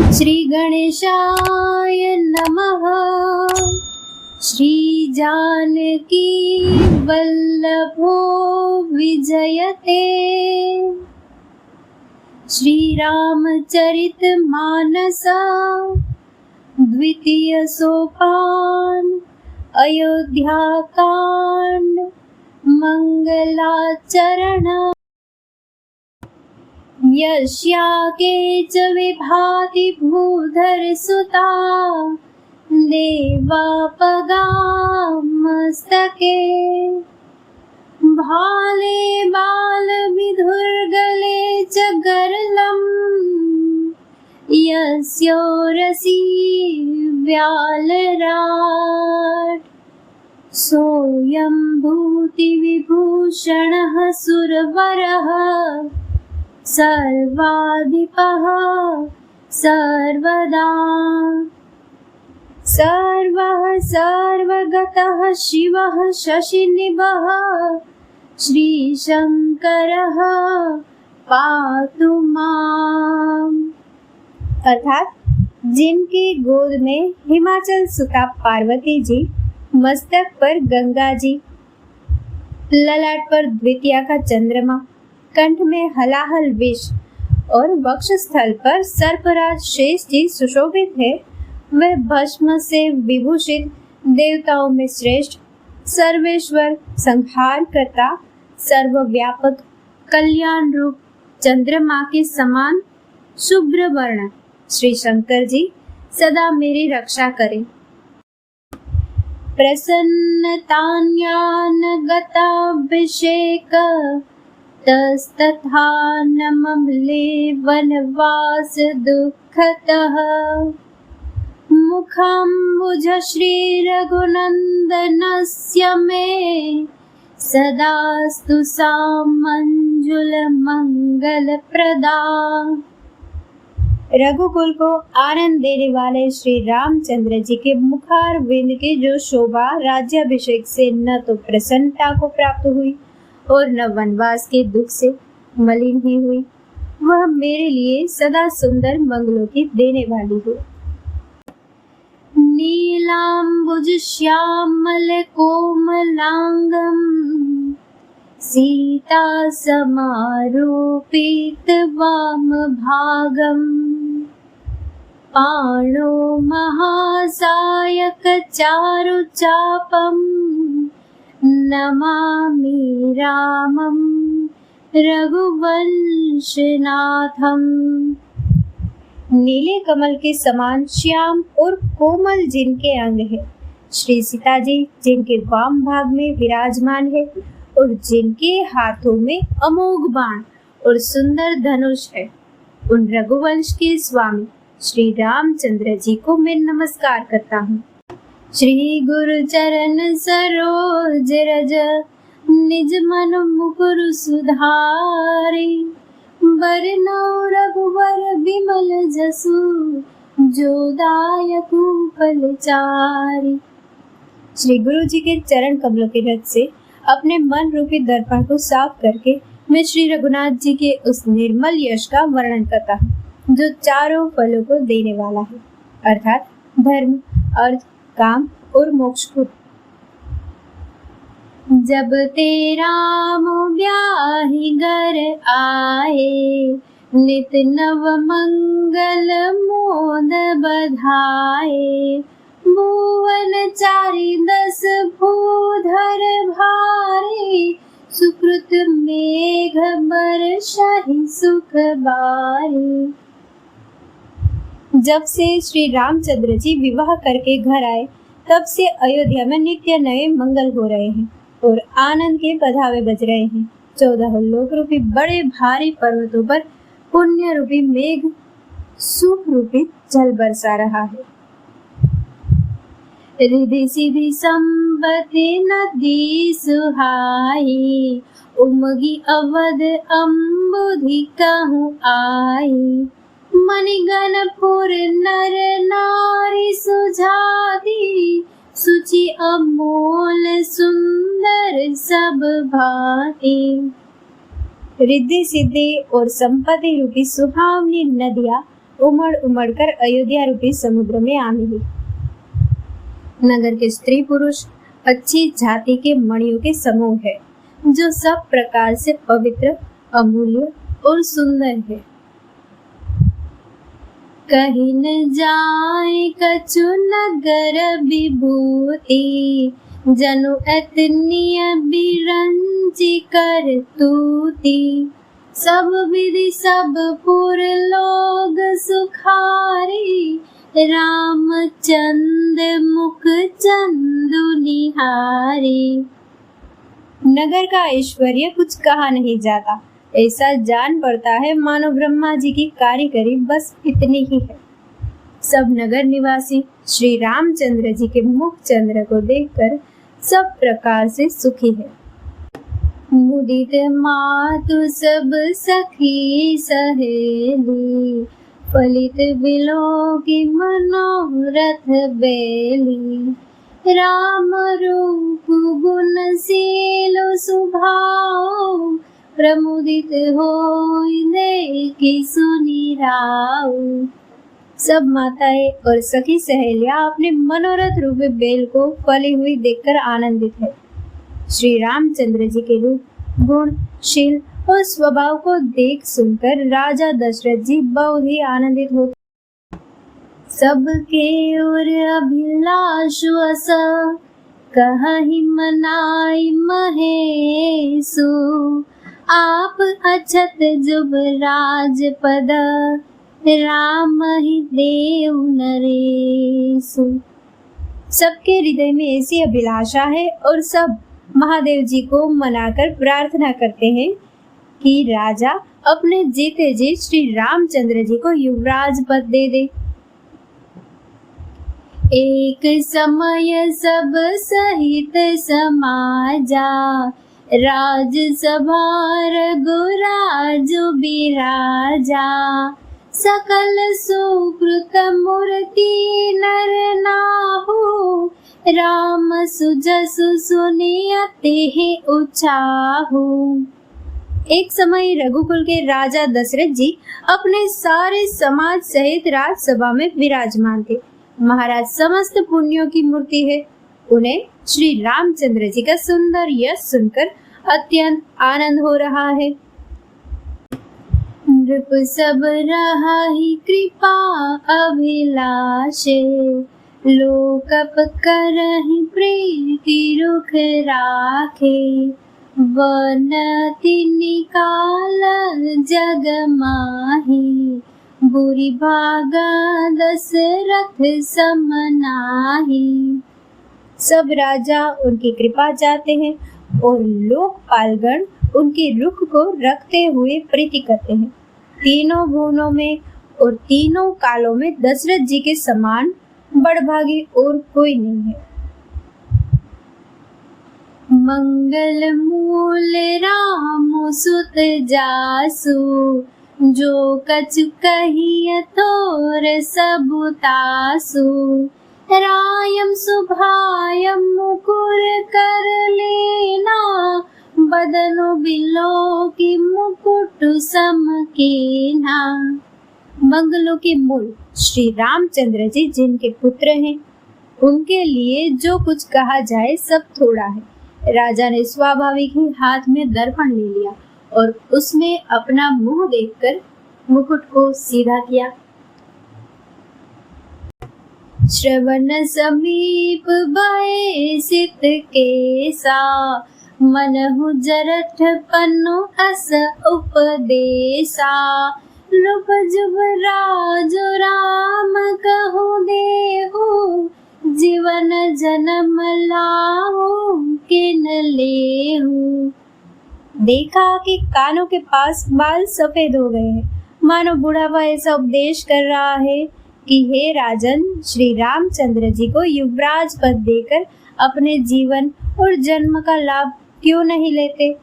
श्री गणेशाय नमः। श्री जानकी वल्लभो विजयते। श्री रामचरित मानस द्वितीय सोपान अयोध्या कांड मंगलाचरण। यस्याके च विभाति भूधर सुता देवापगामस्तके। भाले बाल विधुर्गले च गरलम् यस्योरसि व्यालराट्। सोऽयं भूतिविभूषणः सुरवरः सर्वाधिपः सर्वदा। सर्वः सर्वगतः शिवः शशिनिभः श्रीशंकरः पातु माम्। अर्थात जिनकी गोद में हिमाचल सुता पार्वती जी, मस्तक पर गंगा जी, ललाट पर द्वितीया का चंद्रमा, कंठ में हलाहल विष और वक्षस्थल पर सर्पराज शेष जी सुशोभित है, वह भस्म से विभूषित देवताओं में श्रेष्ठ सर्वेश्वर संहार करता सर्वव्यापक कल्याण रूप चंद्रमा के समान शुभ्र वर्ण श्री शंकर जी सदा मेरी रक्षा करें। प्रसन्नतान्यानगताभिषेक तस्तथा नमले वनवास दुःखतः। मुखम्बुज श्री रघुनंदनस्य मे सदास्तु सा मंजुल मंगल प्रदा। रघुकुल को आनंद देने वाले श्री रामचंद्र जी के मुखार विंद की जो शोभा राज्याभिषेक से न तो प्रसन्नता को प्राप्त हुई और न वनवास के दुख से मलिन ही हुई, वह मेरे लिए सदा सुंदर मंगलों की देने वाली हो। नीलांबुज श्यामल कोमलांगम सीता समारोपित वाम भागम। पाणो महासायक चारु चापम नमामि रामं रघुवंशनाथम। नीले कमल के समान श्याम और कोमल जिनके अंग है, श्री सीता जी जिनके वाम भाग में विराजमान है और जिनके हाथों में अमोघ बाण और सुंदर धनुष है, उन रघुवंश के स्वामी श्री रामचंद्र जी को मैं नमस्कार करता हूँ। श्री गुरु चरण सरोज रज निज मन मुकुर सुधारी। बरनौ रघुवर विमल जसु जो दायकु फलचारी। श्री गुरु जी के चरण कमलों के रज से अपने मन रूपी दर्पण को साफ करके मैं श्री रघुनाथ जी के उस निर्मल यश का वर्णन करता हूँ जो चारों फलों को देने वाला है, अर्थात धर्म, अर्थ, काम और मोक्ष को। जब तेरा ब्याहि घर आए, नित नव मंगल मोद बधाए। भुवन चारि 10 भूधर भारी, सुकृत मेघ बरसाहि सुख बारी। जब से श्री रामचंद्र जी विवाह करके घर आए, तब से अयोध्या में नित्य नए मंगल हो रहे हैं और आनंद के बधावे बज रहे हैं। 14 लोक रूपी बड़े भारी पर्वतों पर पुण्य रूपी मेघ सुख रूपी जल बरसा रहा है। रिधि सिधि संपत्ति नदी सुहाई, उमगी अवध अम्बुधि कहूँ आई। मणिगणपुर नर नारी सुजाति, सुचि अमोल सुंदर सब भांति। रिद्धि सिद्धि और संपत्ति रूपी सुहावनी नदियाँ उमड़ उमड़ कर अयोध्या रूपी समुद्र में आ मिली। नगर के स्त्री पुरुष अच्छी जाति के मणियों के समूह है, जो सब प्रकार से पवित्र, अमूल्य और सुंदर है। कहीं न जाए कछु नगर विभूति, जनु एतनीय बिरंची कर तूती। सब विधि सब पुर लोग सुखारी, रामचंद्र मुख चंदु निहारी। नगर का ऐश्वर्य कुछ कहा नहीं जाता, ऐसा जान पड़ता है मानो ब्रह्मा जी की कारीगरी बस इतनी ही है। सब नगर निवासी श्री रामचंद्र जी के मुख चंद्र को देखकर सब प्रकार से सुखी है। मुदित मातु सब सखी सहेली, फलित बिलो की मनोरथ बेली। राम रूप गुणशील सुभाव, प्रमुदित होई देखि सुनि राउ। सब माताएं और सखी सहेलियां अपने मनोरथ रूपी बेल को फली हुई देखकर आनंदित है। श्री रामचंद्र जी के रूप, गुण, शील और स्वभाव को देख सुनकर राजा दशरथ जी बहुत ही आनंदित होते। सबके ओर अभिलाषु अस, कहि मनाई महेशु। आप अछत जुब राजपद, राम ही देव नरेशु। सबके हृदय में ऐसी अभिलाषा है और सब महादेव जी को मनाकर प्रार्थना करते हैं कि राजा अपने जीते जी श्री रामचंद्र जी को युवराज पद दे दे। एक समय सब सहित समाजा, राज सभा रघुराज बिराजा। सकल सुकृत मूर्ति नर नाहु, राम सुजसु सुनियते उचाहु। एक समय रघुकुल के राजा दशरथ जी अपने सारे समाज सहित राजसभा में विराजमान थे। महाराज समस्त पुण्यों की मूर्ति है। उन्हें श्री रामचंद्र जी का सुंदर यश सुनकर अत्यंत आनंद हो रहा है। नृप सब रहाहि कृपा अभिलाषे, लोकप करहि प्रीति रुख राखे। वनति निकाल जग माही, बुरी भागा दशरथ सम नाहि। सब राजा उनकी कृपा चाहते हैं और लोकपालगण उनके रुख को रखते हुए प्रीति करते हैं। तीनों भुवनों में और तीनों कालों में दशरथ जी के समान बड़भागी और कोई नहीं है। मंगल मूल राम सुत जासु, जो कछु कहिय थोर सबुतासु। रायम सुभायम मुकुर कर लेना, बदनो बिलो की मुकुट सम कीना। मंगलों के मूल श्री रामचंद्र जी जिनके पुत्र हैं, उनके लिए जो कुछ कहा जाए सब थोड़ा है। राजा ने स्वाभाविक ही हाथ में दर्पण ले लिया और उसमें अपना मुंह देखकर मुकुट को सीधा किया। श्रवण समीप भय सित केसा, मनहु जरठ पन्नु अस उपदेसा। रूप जुब राज राम कहु देहु, जीवन जन्म लाहु किन लेहु। देखा कि कानों के पास बाल सफेद हो गए हैं, मानो बुढ़ापा ऐसा उपदेश कर रहा है कि हे राजन, श्री रामचंद्र जी को युवराज पद देकर अपने जीवन और जन्म का लाभ क्यों नहीं लेते।